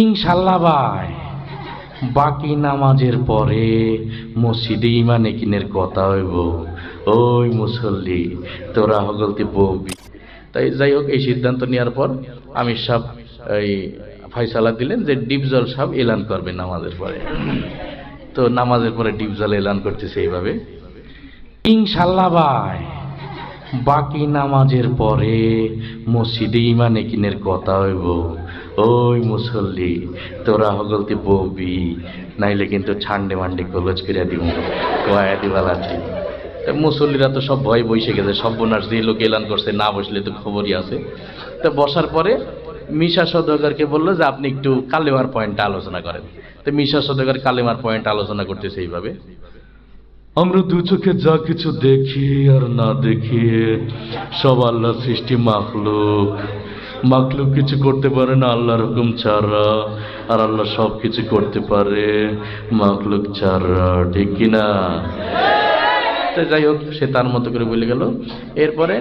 ইনশাল্লাহ ভাই, বাকি নামাজের পরে মসজিদে ইমানে কিনের কথা হইব। ওই মুসল্লি তোরা হগলতি বলবি। তাই যাই হোক, এই সিদ্ধান্ত নেওয়ার পর আমির সাহেব এই ফয়সালা দিলেন যে ডিপজল সাহেব এলান করবে নামাজের পরে। তো নামাজের পরে ডিপজল এলান করতেছে এইভাবে, ইনশাল্লাহ ভাই, বাকি নামাজের পরে মসজিদে ইমানে কিনের কথা হইব। ওই মুসল্লি তোরা হগলতি বলবি, নাইলে কিন্তু ছান্ডে মান্ডে কলজ করিয়া দিব, কয়া দিবাল আছে। মুসল্লিরা তো সব ভয় বসে গেছে, সর্বনাশ যে লোক এলান করছে, না বসলে তো খবরই আছে। তো বসার পরে মিশা সওদাগরকে বললো যে আপনি একটু কালেমার পয়েন্টটা আলোচনা করেন। তো মিশা সওদাগর কালেমার পয়েন্ট আলোচনা করতেছে এইভাবে, আমরা দু চোখে যা কিছু দেখি আর না দেখি সব আল্লাহ সৃষ্টি মাখলুক। মাখলুক কিছু করতে পারে না আল্লাহর হুকুম ছাড়া, আর আল্লাহ সব কিছু করতে পারে মাখলুক ছাড়া, ঠিক কিনা? তো যাই হোক, সে তার মতো করে বলে গেল। এরপরে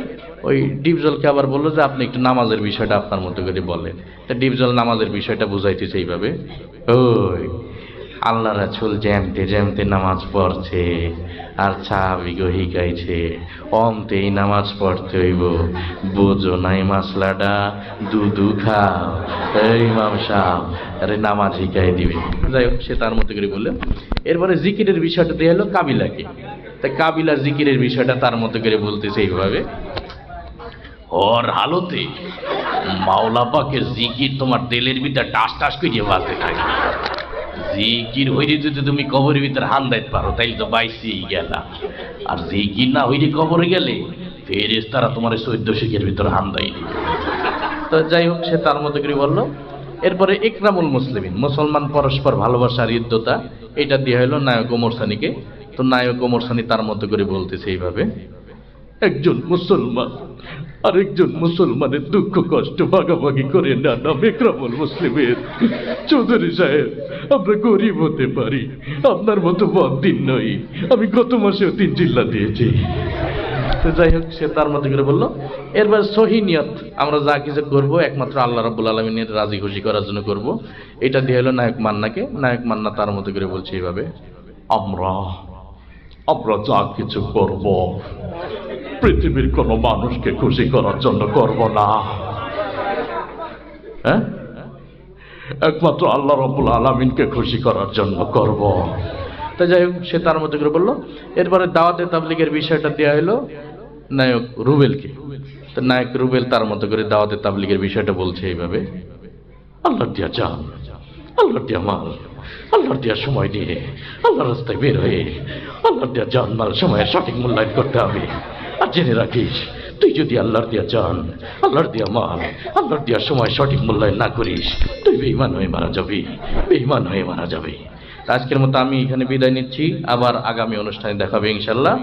ওই ডিপজলকে আবার বললো যে আপনি একটু নামাজের বিষয়টা আপনার মতো করে বলেন। তা ডিপজল নামাজের বিষয়টা বুঝাইতেছে এইভাবে, ওই আল্লাহ রাসূল জ্যামতে জ্যামতে নামাজ পড়ছে আর সাহাবীকে শিখাইছে অন্তেই নামাজ পড়তে হইব, বোঝো নাই মাসলাটা, দুধু খাও। এই ইমাম সাহেব আরে নামাজ শিখাই দিবে। যাই হোক, সে তার মতো করে বললেন। এরপরে জিকিরের বিষয়টা দিয়ে হলো কাবিলাকে। তা কাবিলা জিকিরের বিষয়টা তার মতো করে বলতেছে এইভাবে, ওর হালতে মাওলা পাকের জিকির তোমার দিলের ভিতরে টাস টাস করে বাজতে থাকে। জিকির হইলে যদি তুমি কবরের ভিতরে হান দাইতে পারো তাইলে তো বাইসি গেলা, আর জিকির না হইলে কবরে গেলে ফেরেশতারা তোমার 14 শিখের ভিতরে হান দেয়নি। তো যাই হোক, সে তার মতো করে বললো। এরপরে ইকরামুল মুসলিমিন, মুসলমান পরস্পর ভালোবাসার ইদ্যতা, এটা দিয়ে হলো নায়ক ওমর সানিকে। তো নায়ক ওমর সানি তার মতো করে বলতেছে এইভাবে, একজন মুসলমান আরেকজন মুসলমানের দুঃখ কষ্ট ভাগাভাগি করে না, নাম ইকরামুল মুসলিমের। চৌধুরী সাহেব, আমরা গরিব হতে পারি, আপনার মতো বদ্দিন নই। আমি গত মাসেও 3 চিল্লা দিয়েছি। তো যাই হোক, সে তার মতো করে বললো। এরপর সহি নিয়ত, আমরা যা কিছু করবো একমাত্র আল্লাহ রাব্বুল আলামিনের রাজি খুশি করার জন্য করব। এটা দিয়ে হলো নায়ক মান্নাকে। নায়ক মান্না তার মতো করে বলছে এইভাবে, আমরা যা কিছু করব পৃথিবীর কোন মানুষকে খুশি করার জন্য করব না, হ্যাঁ, একমাত্র আল্লাহ রাব্বুল আলামিনকে খুশি করার জন্য করব। তো যাই হোক, সে তার মতো করে বললো। এরপরে দাওয়াতে তাবলীগের বিষয়টা দেওয়া হলো নায়ক রুবেলকে। তো নায়ক রুবেল তার মতো করে দাওয়াতে তাবলীগের বিষয়টা বলছে এইভাবে, আল্লাহর দিয়া জান, আল্লাহর দিয়া মাল, আল্লাহর দিয়া সময় দিয়ে আল্লাহর রাস্তায় বের হয়ে আল্লাহর দিয়া জান মাল সময়ের সঠিক মূল্যায়ন করতে হবে। আর জেনে রাখিস, তুই যদি আল্লাহর দিয়া জান, আল্লাহর দিয়া মাল, আল্লাহর দিয়া সময় সঠিক মূল্যায়ন না করিস, তুই বেঈমান হয়ে মারা যাবি, বেঈমান হয়ে মারা যাবি। আজকের মতো আমি এখানে বিদায় নিচ্ছি, আবার আগামী অনুষ্ঠানে দেখা হবে ইনশাআল্লাহ।